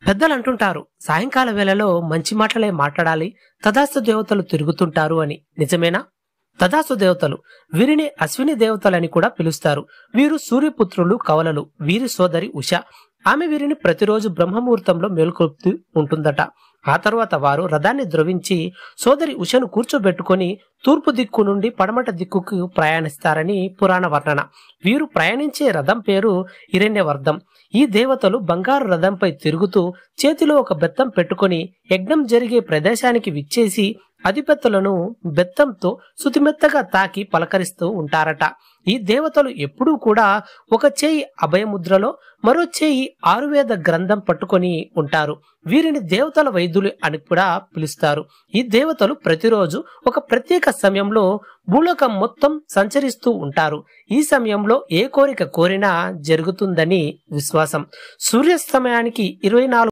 పెద్దలు అంటుంటారు, సాయంకాల వేళలో మంచి మాటలే మాట్లాడాలి, తదాస్తు దేవతలు తిరుగుతుంటారు అని. నిజమేనా? తదాస్తు దేవతలు, వీరిని అశ్విని దేవతలని కూడా పిలుస్తారు. వీరు సూర్యపుత్రులు కవలలు. వీరి సోదరి ఉష. ఆమె వీరిని ప్రతిరోజు బ్రహ్మముహూర్తంలో మేల్కొల్పుతూ ఉంటుందట. ఆ తరువాత వారు రథాన్ని ద్రవించి సోదరి ఉషను కూర్చోబెట్టుకొని తూర్పు దిక్కు నుండి పడమట దిక్కుకు ప్రయాణిస్తారని పురాణ వర్ణన. వీరు ప్రయాణించే రథం పేరు హిరణ్యవర్ధం. ఈ దేవతలు బంగారు రథంపై తిరుగుతూ చేతిలో ఒక బెత్తం పెట్టుకొని యజ్ఞం జరిగే ప్రదేశానికి విచ్చేసి అధిపతులను బెత్తంతో సుతిమెత్తగా తాకి పలకరిస్తూ ఉంటారట. ఈ దేవతలు ఎప్పుడూ కూడా ఒక చేయి అభయముద్రలో, మరో చేయి ఆయుర్వేద గ్రంథం పట్టుకొని ఉంటారు. వీరిని దేవతల వైద్యులు అని కూడా పిలుస్తారు. ఈ దేవతలు ప్రతిరోజు ఒక ప్రత్యేక సమయంలో భూలోకం మొత్తం సంచరిస్తూ ఉంటారు. ఈ సమయంలో ఏ కోరిక కోరినా జరుగుతుందని విశ్వాసం. సూర్యాస్తమయానికి 24